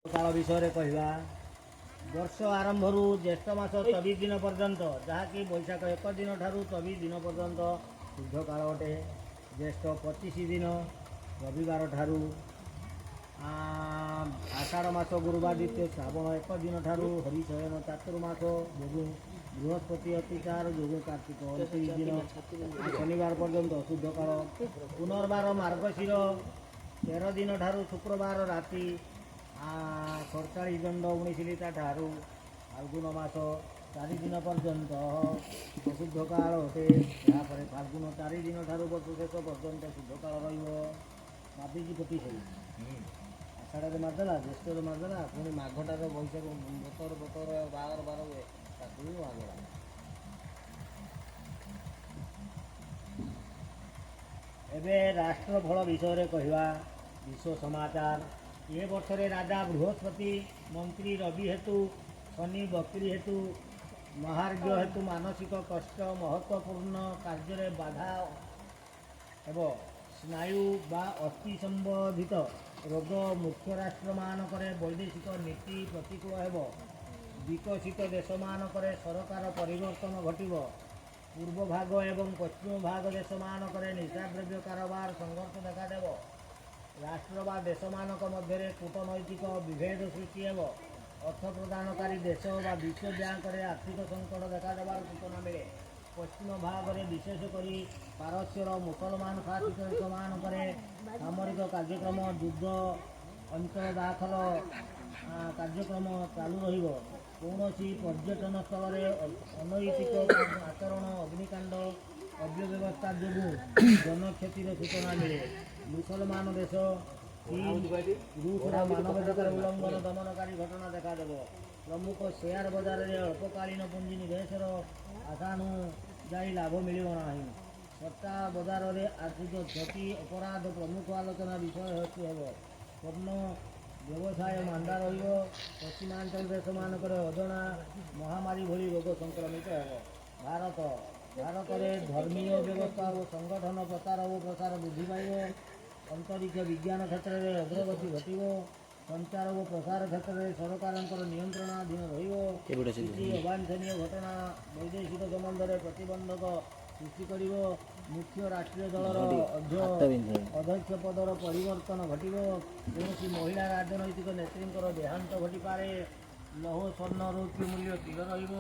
काल विषय कहवा वर्ष आरंभ ज्येष्ठ मास 24 दिन पर्यंत जहाँकि बैशाख 1 दिन ठारू 24 दिन पर्यंत शुद्ध काल अटे। ज्येष्ठ 25 दिन रविवार ठारू आषाढ़ मास गुरुवादित्य श्रावण 1 दिन ठारू हरिशयन चातुर्मास जोगु बृहस्पति अतिचार जोगु कार्तिक 29 दिन शनिवार पर्यंत शुद्ध काल। पुनर्वार मार्गशीर 13 दिन ठारू शुक्रवार राति 47 दंड 19 लिटा ठारू फाल्गुन मास 4 दिन पर्यंत अशुद्ध काल अटे। यापर फाल्गुन 4 दिन ठारू वर्ष शेष पर्यंत शुद्ध काल रही पति आषाढ़ मारदेला ज्येष्ठ मारदेला पुणी माघटार बैशाख बतर बतर बार बार हुए ताकू मारदेला। एबे राष्ट्रफल विषय कहवा विश्व समाचार। ये वर्ष राजा बृहस्पति मंत्री रवि हेतु शनि बकरी हेतु महार्घ्य हेतु मानसिक कष्ट महत्वपूर्ण कार्य बाधा एवं स्नायु बा अस्थि संबंधित रोग मुख्य राष्ट्र मानक वैदेशिक नीति प्रतिकूल हेब। विकसित देश मानक सरकार परिवर्तन घटव। पूर्व भाग एवं पश्चिम भाग देश मानक निशाद्रव्य कारोबार संघर्ष देखादेव। राष्ट्र बा देश मानक मध्य कूटनैतिक विभेद सृष्टि हेब। अर्थ प्रदानकारी देश बा विश्व बैंक आर्थिक संकट देखादेवार सूचना मिले। पश्चिम भाग में विशेषकर पारस्यर मुसलमान शासित देश मानक सामरिक कार्यक्रम युद्ध अंचल दाखल कार्यक्रम चालू रहिब। कौनसी पर्यटन स्थल अनैतिक आचरण अग्निकांड अव्यवस्था जो जनक्षतिर सूचना मिले। मुसलमान देश रूस मानवाधिकार उल्लंघन दमनकारी घटना देखादेव। प्रमुख शेयर बजार में अल्पकालीन पुंजी निवेश आशानु जाई लाभ मिल ना। सट्टा बजार में आर्थिक क्षति अपराध प्रमुख आलोचना विषय हेतु स्वर्ण व्यवसाय मांदा रश्चिमांचल देश मानक अजणा महामारी भली रोग संक्रमित हो। भारत में धर्मीय व्यवस्था और संगठन प्रचार और प्रसार वृद्धि पाइब। अंतरिक्ष विज्ञान क्षेत्र में अग्रगति घटव। संचार और प्रसार क्षेत्र में सरकार नियंत्रणाधीन अवांछनीय घटना वैदेशिक संबंध में प्रतिबंधक सृष्टि कर। मुख्य राष्ट्रीय दलर अध्यक्ष पदर परिवर्तन घटव। कौन महिला राजनैतिक नेत्री देहांत घटीपे। लौह स्वर्ण रौप्य मूल्य स्थिर रहिब।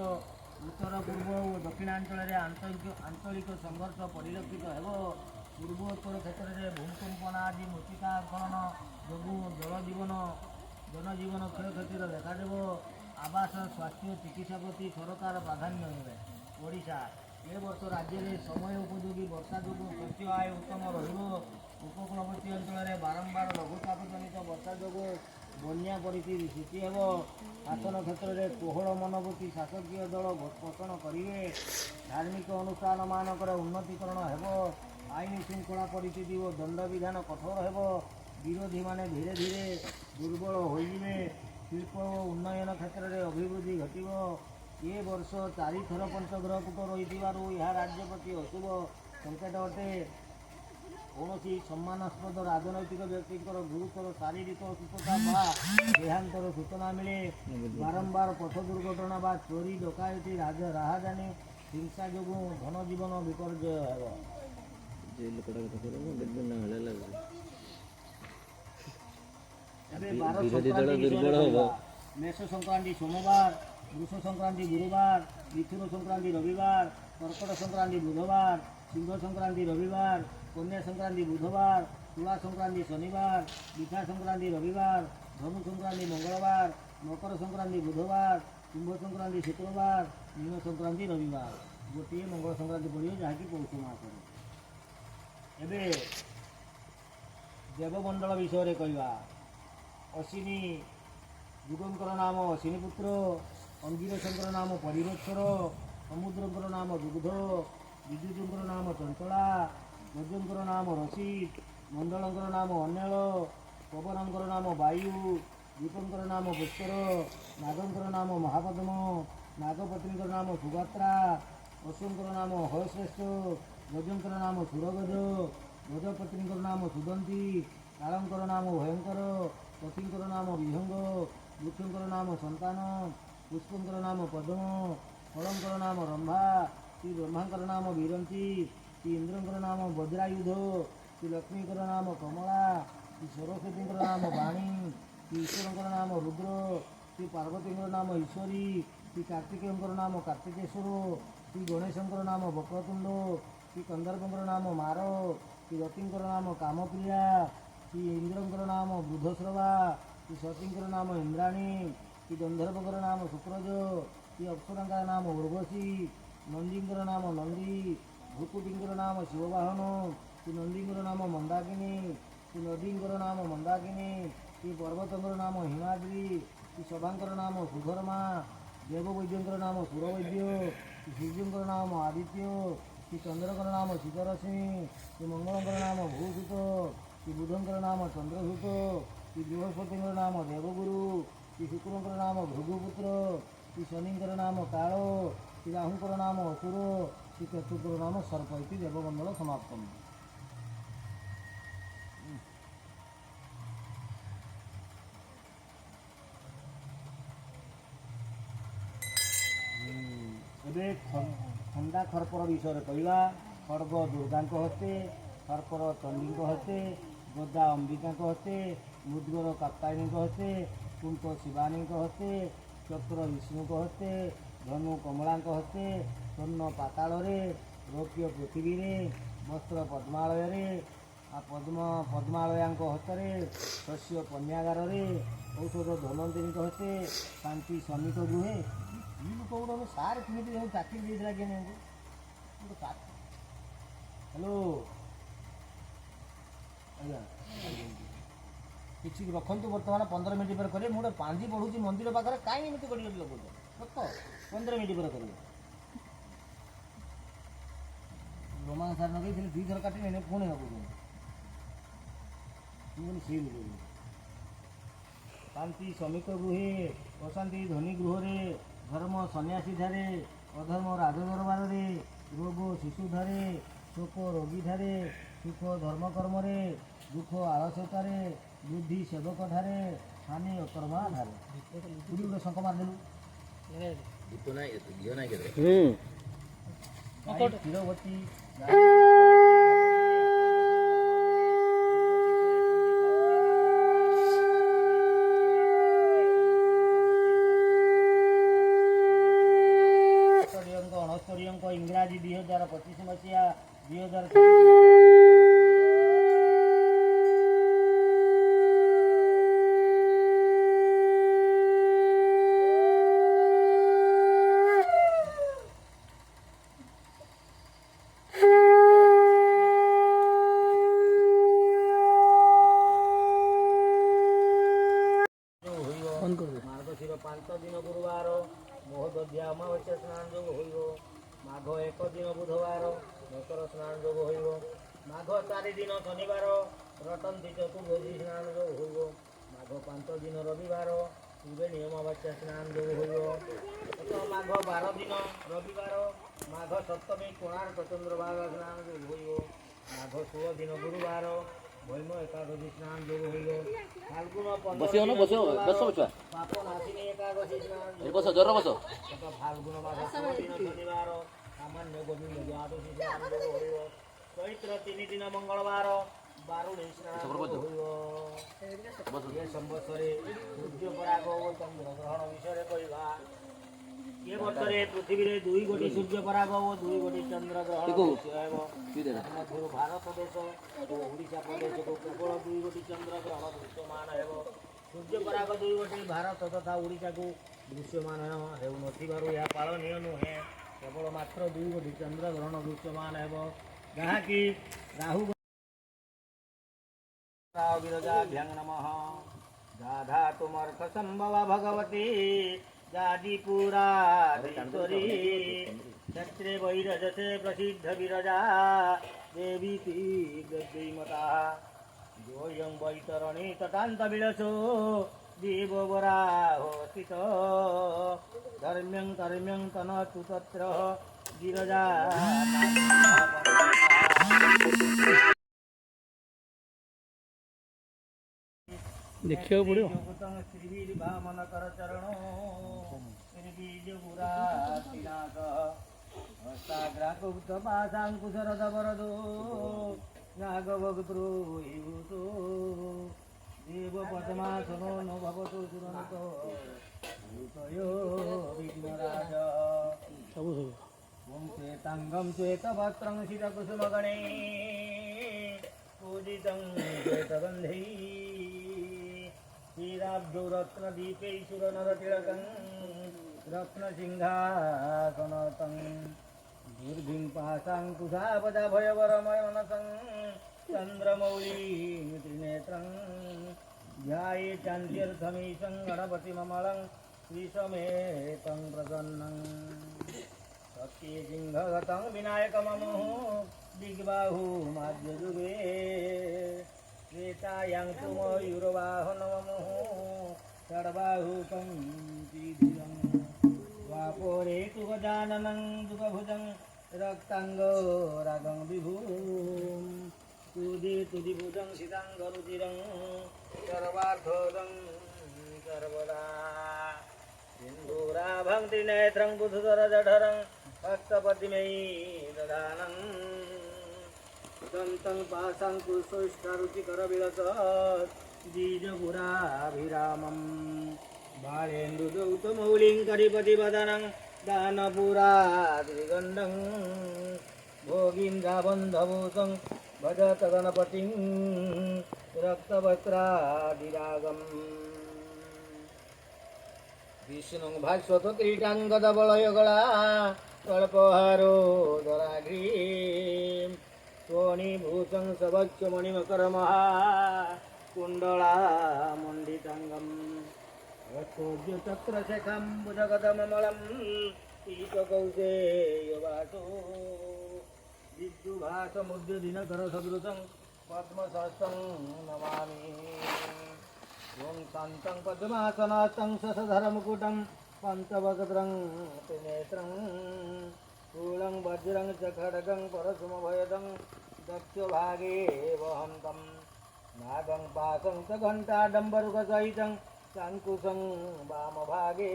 उत्तर पूर्व और दक्षिणांचल आंचलिक संघर्ष परिलक्षित हो। पूर्वोत्तर क्षेत्र में भूकंपन आदि मृत्तिका खनन जो जनजीवन क्षयक्षतिर देखादेव। आवास स्वास्थ्य चिकित्सा प्रति सरकार प्राधान्य देवे। ओडिशा ए वर्ष राज्य में समय उपयोगी वर्षा जो शस्य आय उत्तम उपकूलवर्ती अंचल बारंबार लघुचाप जनित वर्षा जो बन्या परिस्थिति सृष्टि हेब। शासन क्षेत्र में कोहल मनोवृत्ति शासकीय दल पोषण करेंगे। धार्मिक अनुष्ठान मानक उन्नतीकरण हेब। आईन श्रृंखला परिस्थिति और दंड विधान कठोर हेब। विरोधी माने धीरे धीरे दुर्बल होइबे। शिल्प और उन्नयन क्षेत्र में अभिवृद्धि घटव। ये वर्ष 4 थर पंचग्रह कूट रही यह राज्य प्रति अशुभ संकेत अटे। कौन सम्मानास्पद राजनैतिक व्यक्ति गुरुतर शारीरिक असुस्थता देहांतर सूचना मिले। बारंबार पथ दुर्घटना बा चोरी डकायती राहदानी हिंसा जो धन जीवन विपर्जय हो। मेष संक्रांति सोमवार, वृष संक्रांति गुरुवार, मिथुन संक्रांति रविवार, कर्कट संक्रांति बुधवार, सिंह संक्रांति रविवार, कन्या संक्रांति बुधवार, तुला संक्रांति शनिवार, मिठा संक्रांति रविवार, धनु संक्रांति मंगलवार, मकर संक्रांति बुधवार, कुंभ संक्रांति शुक्रवार, मीन संक्रांति रविवार। गोटे मंगल संक्रांति पड़े जहाँकि पौष मास। एबे देवमंडल विषय कहवा। अश्विनी जुगंकर नाम अश्विनीपुत्र। अंगिरशंकर नाम परिवत्सर। समुद्रंकर नाम दुग्ध। विद्युतंकर नाम चंचला। गजंकर नाम रसिक। मंडलंकर नाम अन्यल। पवनंकर नाम वायु। दीपंकर नाम पुष्कर। नागंकर नाम महापद्म। नागपत्नीकर नाम सुगात्रा। अश्वंकर नाम हयश्रेष्ठ। गजंकर नाम सुरगज। गजपत्नीकर नाम सुदंती। कालंकर नाम भयंकर। पतिंकर नाम विहंग वृक्षंकर नाम संतान पुष्पंकर नाम पद्म फलंकर नाम रंभा श्री ब्रह्मांकर नाम विरंची श्री इंद्रंकर नाम वज्रायुध श्री लक्ष्मीकर नाम कमला श्री सरस्वतींकर नाम वाणी श्री ईश्वरंकर नाम रुद्र श्री पार्वतींकर नाम ईश्वरी श्री कार्तिकेयंकर नाम कार्तिकेश्वर श्री गणेशंकर नाम वक्रतुंड श्री कंदर्पंकर नाम मार श्री रतिंकर नाम कामप्रिया श्री इंद्रंकर नाम वृद्धश्रवा श्री सतींकर नाम इंद्राणी श्री गंधर्वकर नाम शुक्रज श्री अप्सरंकर नाम उर्वशी नंदींकर नाम नंदी भूकुटिंकर नाम शिववाहन श्री नंदींकर नाम मंदाकिनी श्री नदींकर नाम मंदाकिनी श्री पर्वतंकर नाम हिमाद्री श्री सभांकर नाम सुधर्मा देववैद्यंकर नाम सुरवैद्य श्री सूर्यंकर नाम आदित्य श्री चंद्रकर नाम शीतरश्मि श्री मंगलंकर नाम भूसुत श्री बुधंकर नाम चंद्रसूत श्री बृहस्पतिंकर नाम देवगुरु श्री शुक्रंकर नाम भृगुपुत्र श्री शनिंकर नाम कालो श्री राहुंकर नाम असुर श्री केतुकर नाम सर्प इति देवमंडल समाप्तम्। ଏବେ ଖଣ୍ଡା ଖର୍ପର ବିଷୟରେ କହିବା। ଖଡ଼ଗ ଦୁର୍ଗାଙ୍କ ହସ୍ତେ, ଖର୍ପର ଚଣ୍ଡୀଙ୍କ ହସ୍ତେ, ଗଦା ଅମ୍ବିକାଙ୍କ ହସ୍ତେ, ମୁଦ୍ଗର କାତ୍ୟାୟନୀଙ୍କ ହସ୍ତେ, କୁଙ୍କ ଶିବାନୀଙ୍କ ହସ୍ତେ, ଚକ୍ର ବିଷ୍ଣୁଙ୍କ ହସ୍ତେ, ଧନୁ କମଳାଙ୍କ ହସ୍ତେ, ସ୍ୱର୍ଣ୍ଣ ପାତାଳରେ, ରୌପ୍ୟ ପୃଥିବୀରେ, ବସ୍ତ୍ର ପଦ୍ମାଳୟରେ, ପଦ୍ମାଳୟାଙ୍କ ହସ୍ତରେ, ଶସ୍ୟ ପନ୍ୟାଗାରରେ, ଔଷଧ ଧନ୍ୱନ୍ତରୀଙ୍କ ହସ୍ତେ, ଶାନ୍ତି ଶ୍ରମିକ ଗୃହେ। ಈ ଲୋକ ଗୋଟେ ସାର୍ କେମିତି ଯେଉଁ ଚାକିରି ଦେଇଥିଲା କିଏ ନେଇକି ଗୋଟେ ସାର୍। ହ୍ୟାଲୋ ଆଜ୍ଞା କିଛି ରଖନ୍ତୁ, ବର୍ତ୍ତମାନ 15 ମିନିଟ୍ ପରେ କରିବେ। ମୁଁ ଗୋଟେ ପାଞ୍ଜି ପଢ଼ୁଛି ମନ୍ଦିର ପାଖରେ, କାହିଁକି ଏମିତି କରି କରି ଲଗାଉଛ? ରଖ, 15 ମିନିଟ୍ ପରେ କରିବେ। ରୋମାନ୍ ସାର୍ ଲଗେଇଥିଲେ 2 ଥର କାଟିଲେ, ପୁଣି ଲଗାଉଛନ୍ତି। ମୁଁ କହିଲି ସେଇ ଲୋକ ଶାନ୍ତି ଶ୍ରମିକ ଗୃହେ, ଅଶାନ୍ତି ଧନୀ ଗୃହରେ, ଧର୍ମ ସନ୍ନ୍ୟାସୀ ଧାରେ, ଅଧର୍ମ ରାଜଦରବାରରେ, ରୋଗ ଶିଶୁ ଧାରେ, ଶୋକ ରୋଗୀ ଧାରେ, ସୁଖ ଧର୍ମକର୍ମରେ, ଦୁଃଖ ଆଳସ୍ୟତାରେ, ବୁଦ୍ଧି ସେବକ ଧାରେ, ହାନି ଅକର୍ମା ଧାରେ। ପୁରୀ ଗୋଟେ ଶଙ୍ଖ ମାରିଦେଲୁ। କ୍ଷୀରବତୀ इंग्राजी 2025 मसीहा 2025 ପାଞ୍ଚ ଦିନ ଗୁରୁବାର ମହୋଦଧ୍ୟା ଅମାବାସ୍ୟା ସ୍ନାନ ଯୋଗ ହୋଇବ। ମାଘ 1 ଦିନ ବୁଧବାର ମକର ସ୍ନାନ ଯୋଗ ହୋଇବ। ମାଘ 4 ଦିନ ଶନିବାର ରଟନ୍ତି ଚତୁର୍ଦ୍ଦଶୀ ସ୍ନାନ ଯୋଗ ହୋଇବ। ମାଘ 5 ଦିନ ରବିବାର ତ୍ରିବେଣୀ ଅମାବାସ୍ୟା ସ୍ନାନ ଯୋଗ ହୋଇବ। ମାଘ 12 ଦିନ ରବିବାର ମାଘ ସପ୍ତମୀ କୋଣାର୍କ ଚନ୍ଦ୍ରଭାଗା ସ୍ନାନ ଯୋଗ ହୋଇବ। ମାଘ 16 ଦିନ ଗୁରୁବାର ଭୈମ ଏକାଦଶୀ ସ୍ନାନ ଯୋଗ ହୋଇବ। ଫାଲ୍ଗୁନ 15 ପାପ ନାଶିନୀ ଏକାଦଶୀ ସ୍ନାନ ଫାଲ୍ଗୁନ ମାସ 16 ଦିନ ଶନିବାର ସାମାନ୍ୟ ଗୋବିନ୍ଦ ଦ୍ୱାଦଶୀ ସ୍ନାନ ଯୋଗ ହୋଇବ। ଚୈତ୍ର 3 ଦିନ ମଙ୍ଗଳବାର ବାରୁଣୀ ସ୍ନାନ ହୋଇବ। ଏ ସମ୍ବତ୍ସରେ ସୂର୍ଯ୍ୟ ପରାଗ ଓ ଚନ୍ଦ୍ର ଗ୍ରହଣ ବିଷୟରେ କହିବା। ଏ ବର୍ଷରେ ପୃଥିବୀରେ 2 ଗୋଟି ସୂର୍ଯ୍ୟ ପରାଗ ଓ 2 ଗୋଟି ଚନ୍ଦ୍ର ଗ୍ରହଣ ହେବ। ମଧ୍ୟରୁ ଭାରତ ଦେଶ ଓ ଓଡ଼ିଶା ପ୍ରଦେଶକୁ କେବଳ 2 ଗୋଟି ଚନ୍ଦ୍ର ଗ୍ରହଣ ଦୃଶ୍ୟମାନ ହେବ। ସୂର୍ଯ୍ୟ ପରାଗ 2 ଗୋଟି ଭାରତ ତଥା ଓଡ଼ିଶାକୁ ଦୃଶ୍ୟମାନ ହେଉନଥିବାରୁ ଏହା ପାଳନୀୟ ନୁହେଁ। କେବଳ ମାତ୍ର 2 ଗୋଟି ଚନ୍ଦ୍ର ଗ୍ରହଣ ଦୃଶ୍ୟମାନ ହେବ, ଯାହାକି ରାହୁ ବିରଜାଭ୍ୟାଂ ନମଃ। ଗାଧା ତୁମର୍ଥ ସମ୍ଭବ ଭଗବତୀ ଯାଜିପୁରା କ୍ଷେତ୍ରେ ବୈରଜସେ ପ୍ରସିଦ୍ଧ ବିରଜା ଦେବୀତି ଗଦ୍ୟମତା ଯୋୟଂ ବୈତରଣୀ ତଟାନ୍ତ ବିଳସୋ ଦେବବରାହୋ ସ୍ଥିତ ଧର୍ମ୍ୟଂ କର୍ମ୍ୟଂ ତନତୁ ତତ୍ର ବିରଜା। ଦେଖିବାକୁ ପଡ଼ିବ। ଶ୍ରୀବିର୍ଭାମନ କର ଚରଣ ଶ୍ରୀବୀଜ ପୁରା ଶ୍ରୀନାଥ ହସ୍ତାଗ୍ରାକୁପ୍ତ ପାଶାଙ୍କୁଶର ଦବରଦୋ ନାଗବକ୍ତୃ ୟୁତୋ ଦେବ ପଦ୍ମାସନୋ ନ ଭବତୁ ତୁରନ୍ତ ଭୂତୟୋ ବିଘ୍ନରାଜ ସବୁ ସବୁ ଓಂ ଶ୍ୱେତାଙ୍ଗଂ ଶ୍ୱେତବସ୍ତ୍ରଂ ଶିରକୁସୁମଗଣେ पूजितं श्वेतगन्धै श्रीराब्धो रत्नदीपै सुरनरतिलकं रत्नसिंहासनतं दुर्भिं पाशाङ्कुशापदाभयवरमयनसं चन्द्रमौळीत्रिनेत्रं ध्याये चान्त्यर्थमीशं गणपतिममलं श्रीसमेतं प्रसन्नं सत्यसिंहगतं विनायकममुः दिग्बाहु माध्यजुगे श्वेतायां तु मयूरवाहनममुः षड्बाहुकं त्रिभुजं द्वापरे तु गजाननं दुःखभुजं रक्ताङ्गो रागं विभुं तुदिभुजं सिताङ्गरुचिरं सर्वार्थदं सर्वदा सिन्दूराभं त्रिनेत्रं बुधुधरजठरं हस्तपद्मै दधानं दन्तं पाशाङ्कुशोष्ठरुचिकरविलस बीजपुराभिरामं बालेन्दुदौतमौलिं करिपतिवदनं दानपुराद्रिगण्डं भोगीन्द्राबन्धभूतं भजत गणपतिं रक्तवस्त्रादिरागम् विष्णुं भास्वत क्रीटाङ्गदबलयगला कल्पहारो दराग्रीं स्वणीभूतं सवक्षमणिमकरमहा कुण्डलामण्डिताङ्गम् रक्षोद्यचक्रशेखं भुजगतममलं पीतकौशेयवासो विद्युभासमुद्यदिनकरसदृशं पद्मसहस्रं नमामि ओं शान्तं पद्मासनास्तं शशधरमुकुटं पञ्चवक्त्रं त्रिनेत्रं शूलं वज्रं च खड्गं परशुमभयदं दक्षभागे वहन्तं नागं पाशं च घण्टाडम्बरुकसहितं शङ्कुशं वामभागे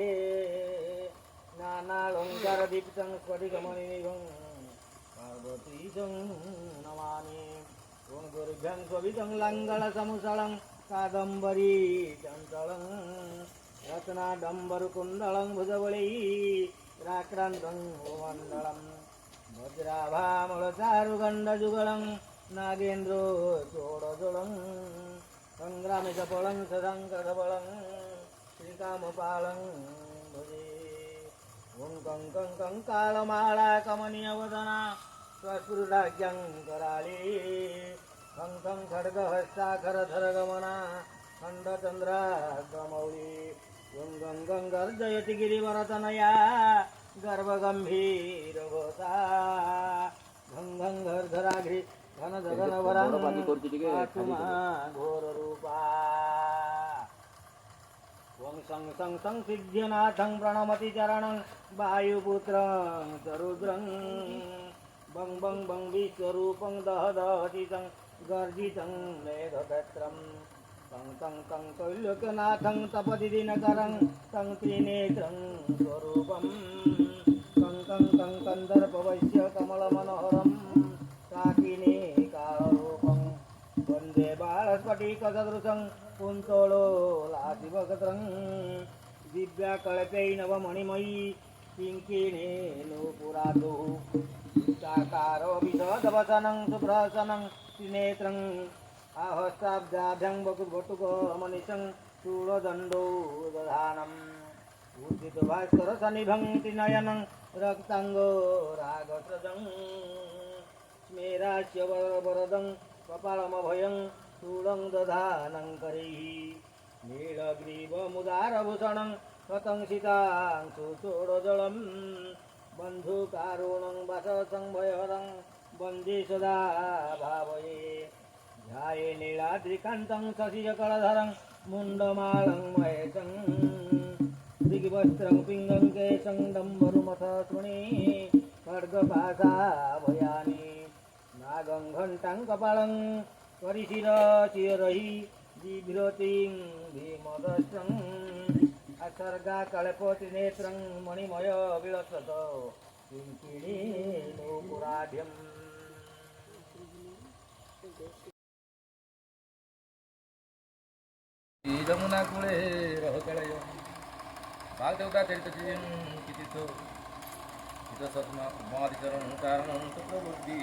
नानालङ्कारदीप्तं स्फटिकमणिनिभं पार्वतीशं नमामि ओं दुर्भ्यं स्वभितं लाङ्गलसमुसलं कादम्बरी चञ्चलं रत्नाडम्बरकुण्डलं भुजबलै राक्रान्तं मण्डलं वज्राभामलचारुगण्डजुगलं नागेन्द्रोचोडजलं सङ्ग्रामिकफलं सदङ्करफलं श्रीकामपालं भजे ॐ कं कालमाला कमनीयवदना स्वस्फुटाख्यं कराळे खं खड्गहस्ताखरधरगमना खण्डचन्द्रागमौळी गं गर्जयति गिरिवरतनया गर्भगम्भीरघोषा घं घर्धराघ्रि घनजगनवरं पातु मा घोररूपा सं सिद्ध्यनाथं प्रणमति चरणं वायुपुत्रं च रुद्रं बं विश्वरूपं दहदहति तं गर्जितं मेघकत्रं तं कैल्यकनाथं तपति दिनकरं तं त्रिनेत्रं स्वरूपं तं कन्दर्पवश्य कमलमनोहरं काकिने कालरूपं वन्दे बालस्फटिकसदृशं कुन्तोलोलाशिवकत्रं दिव्याकल्पै नवमणिमयी किङ्किणेनुपुरादो चाकारो विशदवसनं सुप्रसनं त्रिनेत्रं आहस्ताब्जाभ्यं वटुकमनिशं शूलदण्डो दधानं ऊर्जितभास्करसनिभं त्रिनयनं रक्ताङ्गो रागसृजं स्मेरास्य वरदं कपालमभयं शूलं दधानं करैः नीलग्रीवमुदारभूषणं शतं सीतांशुचोडजलं बन्धुकारुणं वससंभयहरं वन्दे सदा भावये ध्याये नीलाद्रिकान्तं शशिकलधरं मुण्डमालं महेशं दिग्वस्त्रं पिङ्गं केशं डम्बरुमथशृणे खड्गपाशाभयानि नागं घण्टां कपालं परिशिरशिरहि बिभ्रतिं भीमदस्त्रं असर्गा कल्पोत्रिनेत्रं मणिमय विलसत किङ्किणी नूपुराढ्यम् यमुना कूले रहकलय भागदेवता चरितचिं कितिथो हितसत्मा उमादिचरणं कारणं सुप्रबुद्धि